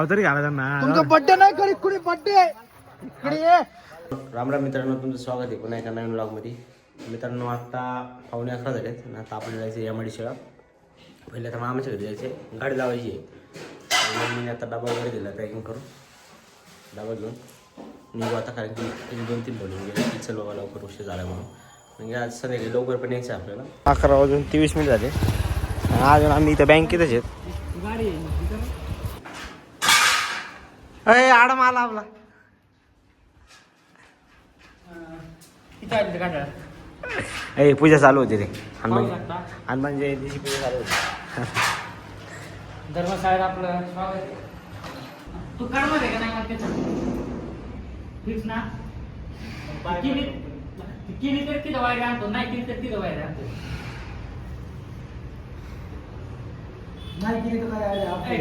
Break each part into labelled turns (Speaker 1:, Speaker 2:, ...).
Speaker 1: तरी घाला त्यांना
Speaker 2: तुमचा बर्थडे नाही करी कुणी बर्थडे इकडे ये.
Speaker 3: राम राम मित्रांनो, तुमचं स्वागत आहे पुन्हा एका नवीन ब्लॉगमध्ये. मित्रांनो, आता 11:15 झालेत आणि आता आपण जायचं एम आय शाळा. पहिले आता मामाच्या घरी जायचे, गाडी लावायची आहे. मी आता डबा वगैरे दिला पॅकिंग करून, डबा घेऊन निघू आता. कारण की 2-3 बोलून गेले की चल बाबा लवकर उशीर झाला म्हणून. म्हणजे आज संध्याकाळी लवकर पण यायचं आपल्याला. 11:23 झाले. अजून आम्ही इथं बँकेतच आहेत. अरे आडम आला आपला. ए पूजा चालू होती रे, हनुमान जयंतीची पूजा चालू होती.
Speaker 2: धर्मशाळेत आपलं तू काढणार आहे का नाही मार्केट फिक्स ना. किती तर किती वायर आणतो, नाही किती तर किती वायर आणतो. नाही किती तर काय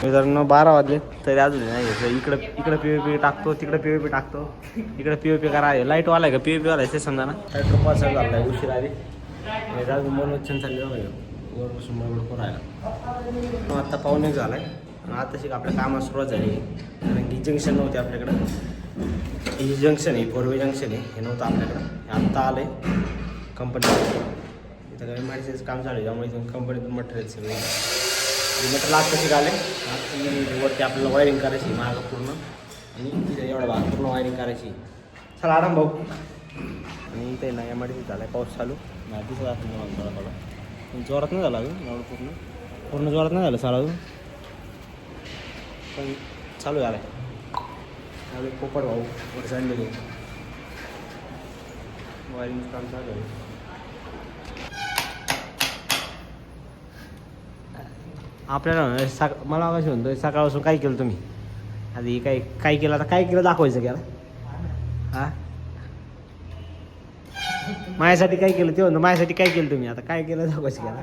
Speaker 3: मित्रांनो 12 वाजले तरी अजून नाही. इकडं पीओपी टाकतो, तिकडं पीओपी टाकतो, इकडं पीओपी करा. लाईट वाला आहे का पीओपी वाला आहे ते समजा ना. लाईट रुपया चालू झाला आहे, उशीर आली. अजून मनोरंजन चाललेलं आहे वरपासून बरोबर करायला. आत्ता पाहुणे झाला आहे आणि आता शिक आपल्या कामात सुरुवात झाली. कारण की जंक्शन नव्हते आपल्याकडं. ही जंक्शन आहे, 4 वे जंक्शन आहे, हे नव्हतं आपल्याकडं. आत्ता आलं आहे कंपनी. इथं काही माणसाचं काम चालू आहे, त्यामुळे इथून कंपनीतून मटेरियल सगळे मटेरियल आज कशी आले. वरती आपल्याला वायरिंग करायची मागं पूर्ण, आणि तिथे एवढा भाग पूर्ण वायरिंग करायची. चला आराम भाऊ. आणि इथे ना या मध्ये झाला आहे पाऊस चालू. दिसत असेल थोडा थोडा, जोरात नाही झाला अजून एवढं, पूर्ण जोरात नाही झालं चालू अजून, पण चालू झालं आहे. पोपट भाऊ वर चाललेले वायरिंग काम चालू आहे. आपल्याला मला कशी म्हणतो सकाळपासून काय केलं तुम्ही आधी, काय केलं आता, काय केलं दाखवायचं की आता. हां माझ्यासाठी काय केलं ते म्हणतो, माझ्यासाठी काय केलं तुम्ही आता, काय केलं दाखवायचं की आता.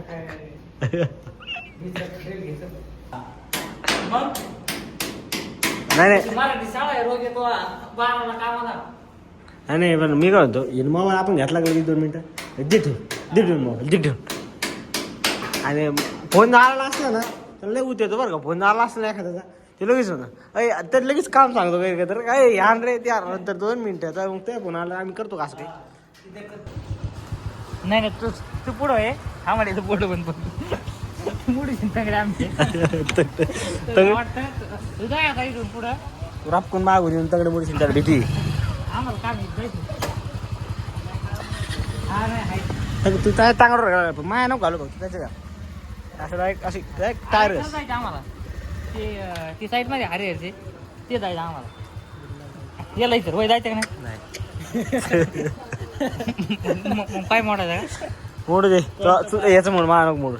Speaker 3: नाही पण मी काय म्हणतो, मोबाईल आपण घेतला गेलो 2 मिनटं दिठून मोबाईल दिठून. आणि फोन आला असला ना तर लय उत येतो बरं का. फोन आला असला एखाद्याचा ते लगेच होतं अय तर लगेच काम सांगतो काही तर काय ह्यान रे त्या नंतर 2 मिनटं तर मग ते फोन आला आम्ही करतो का असं काही.
Speaker 2: नाही नाही तू पुढं आहे आम्हाला इथं पुढं पण पुढे चिंताकडे आमचे वाटतं पुढं
Speaker 3: रापकून मागून येऊन तगडे मोठी चिंता भीती.
Speaker 2: आम्हाला काम हा नाही
Speaker 3: तू काय चांगलं पण माया नको घालू बघ त्याच्या का असं अशी टायर
Speaker 2: जायचं आम्हाला. ती साईड मध्ये हरिहरचे ते जायचं आम्हाला. याला सर वय जायचं का नाही. मग काय मोडायचं का
Speaker 3: मोडू दे याचं मोड, माझा नको मोड.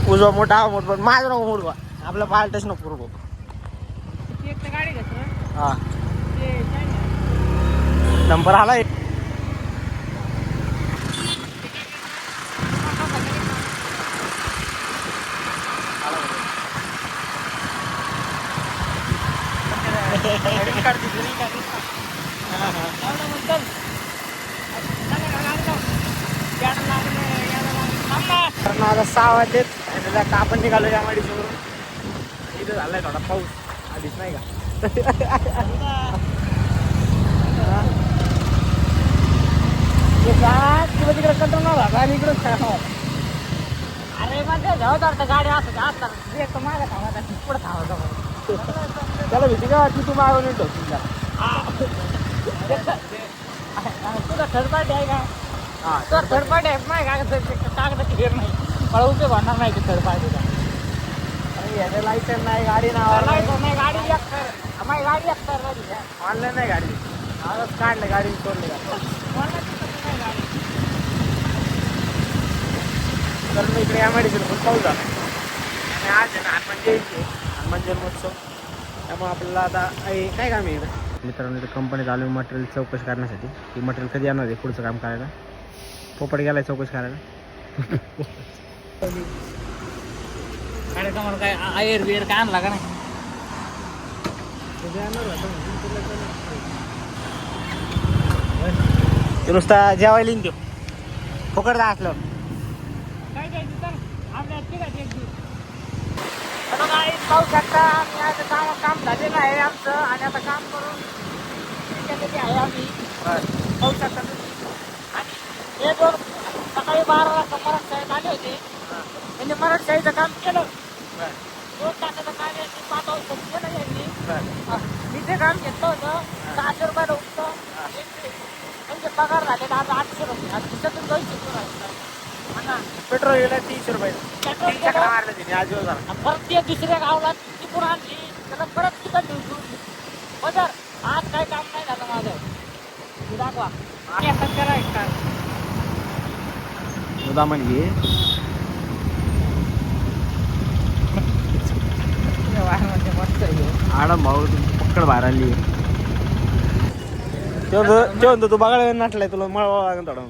Speaker 3: उजवा मोठा हा मोठ, पण माझं नको मोड बा. आपलं पाहायला टच नको करू.
Speaker 2: एक तर गाडी घेतलं
Speaker 3: हा नंबर आला एक. आता 6 वाजलेत आणि त्याला आपण निघालो या माडीसमोरून. इथं झालाय थोडा पाऊस आधीच नाही का. तिकडे कंट्रोल नव्हता आणि इकडं
Speaker 2: अरे माझ्या जाऊ गाडी असं आता माझ्या थांबा पुढं थांबा.
Speaker 3: त्याला भीती का वाटली तू मागून येतो
Speaker 2: तुझा थर्ड पार्टी आहे का. तुझा थर्ड पार्टी आहे माय कागदाची घेर नाही मला उपयोग होणार नाही ते थर्ड पार्टीचा.
Speaker 3: याचं लायसन नाही, गाडी नाव
Speaker 2: नाही गाडी माझी गाडी असणार
Speaker 3: ऑनलाईन नाही गाडी. आजच काढलं गाडी सोडली का. तर मी इकडे या मेडिसिन खूप पाऊस झाला आणि आज आहे ना हनुमान जन्मोत्सव. त्यामुळे आपल्याला आता काय काम आहे इकडं. मित्रांनो इथं कंपनीत आलो मटेरियल चौकशी करण्यासाठी. की मटेरियल कधी येणार आहे पुढचं काम करायला. पोपट गेलाय चौकशी करायला.
Speaker 2: गाडीचा मला काय आयर बिअर काय आणला का नाही.
Speaker 3: नुसता जेवायला येईन तो फुकट असलं.
Speaker 2: काय द्यायचं तर आपल्या तिघाची एक दिवस. आता काय पाहू शकता आम्ही आता काम झालेलं आहे आमचं आणि आता काम करून त्याच्यासाठी आहे आम्ही पाहू शकता तुम्ही. आणि हे दोन सकाळी 12 वाजता मराठ शाळेत आले होते. त्यांनी मराठ शाळेचं काम केलं. 2 तासाचं काम यांनी 5 वाजता केलं यांनी. मी ते काम घेतलं होतं 600 रुपयाला उठतं. त्यांचे पगार झाले आता 800 रुपये. आणि तिच्यातून 200 रुपये.
Speaker 3: पेट्रोल गेला 300 रुपये.
Speaker 2: पेट्रोल
Speaker 3: 3 चक्रा मारले तिने आज दिवस झाला.
Speaker 2: परत ते दुसऱ्या गावाला तिकडून आणली त्याला परत तिकडे घेऊन सोडली. बदर आज काय काम नाही झालं माझं. तू दाखवा करा एक काय
Speaker 3: मुदामन घे.
Speaker 2: मस्त आहे.
Speaker 3: आडम भाऊ पक्कड बाहेर आली. तेव्हा तू बघायला नाटलाय तुला मळवा लागेल थोडा.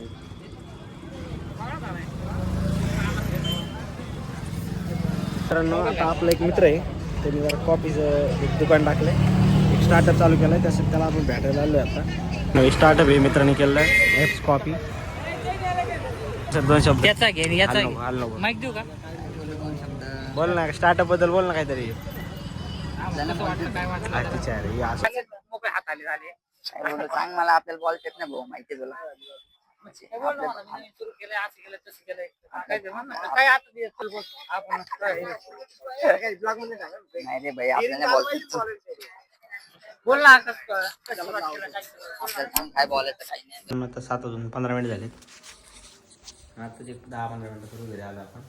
Speaker 3: मित्रांनो आता आपला एक मित्र आहे त्यांनी जरा कॉफीचं एक दुकान टाकलंय. एक स्टार्टअप चालू केलंय त्याला आपण भेटायला आलोय आता. स्टार्टअप हे मित्रांनी केलंय एप्स कॉफी. 2 शब्द
Speaker 2: याचा घे याचा
Speaker 3: हाल नको.
Speaker 2: माईक देऊ का
Speaker 3: बोल ना स्टार्टअप बद्दल बोल ना काहीतरी.
Speaker 2: काय वाटलं मोकळे हात आले झाले.
Speaker 1: सांग मला आपल्याला बॉल येत नाही भाऊ माहिती तुला
Speaker 2: सुरू केलंय असं केलं तसं केलंय काय आता आपण
Speaker 1: नाही रे भाई आपल्याला बॉल
Speaker 2: बोल ना
Speaker 1: आपल्याला सांग काय बॉल येतं काही नाही.
Speaker 3: आता 7 वाजून 15 मिनिट झाले. आता जे 10-15 मिनिटं सुरू झाले आलं आपण.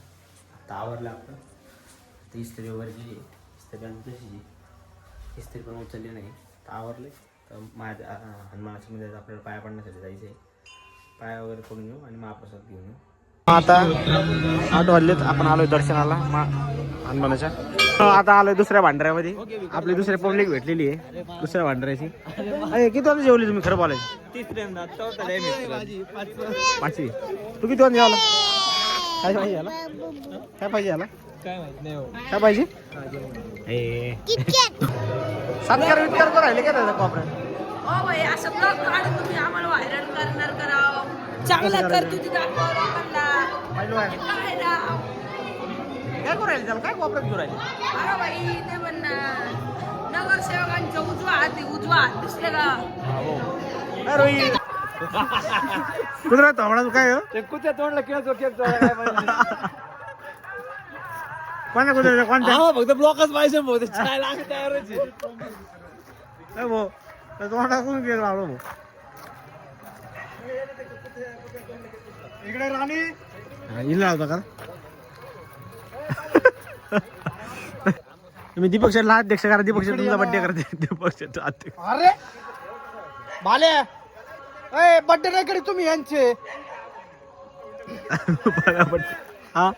Speaker 3: आता आवरलं आपलं. आता इस्त्री वगैरे जी इस्त्री तशी इस्त्री पण उचलली नाही. तर आवरले तर माझ्या हनुमानाच्या मध्ये आपल्याला पाया पडण्यासाठी जायचं आहे. पाया वगैरे करून येऊ आणि महाप्रसाद घेऊन येऊ. आता 8 वाजलेत आपण आलोय दर्शनाला हनुमानाच्या. आता आलोय दुसऱ्या भांडाऱ्यामध्ये. आपली दुसरी पब्लिक भेटलेली आहे दुसऱ्या भांडाऱ्याची. अरे किती वाजता जेवली तुम्ही खरं बोलायचं? 5वी. तू किती वाजता जेवला? काय पाहिजे याला? काय पाहिजे याला? काय पाहिजे? सत्कार वित्कार करून राहिले का त्याचा कॉपऱ्यात?
Speaker 4: हो भाई असं ब्लॉग काढून तुम्ही आम्हाला व्हायरल करणार करावं चांगलं कर तुझी दाखवा लोकांना काय राव
Speaker 3: काय करू राहिले त्याला? काय कॉपऱ्यात घेऊन राहिले?
Speaker 4: अरे भाई ते म्हणणार नगरसेवकांचा उजवा हात दिसले का
Speaker 3: कुत्रा थोडा काय
Speaker 5: कुठच्या तोंडला किंवा चोक्यात काय
Speaker 3: कोणत्या कुत्र्याचा कोणत्या?
Speaker 5: फक्त ब्लॉकच पाहिजे भाऊ चाय लागत तयारच
Speaker 3: भाऊ तोंडा कोण केलं लावलं भाऊ? इकडे राणी इल्ला होता का? तुम्ही दीपक शेटला अध्यक्ष करा. दीपक शेट तुमचा बड्डे करते. दीपक शेट अध्यक्ष.
Speaker 5: अरे भाले बड्डे नाही करी तुम्ही यांचे
Speaker 3: हा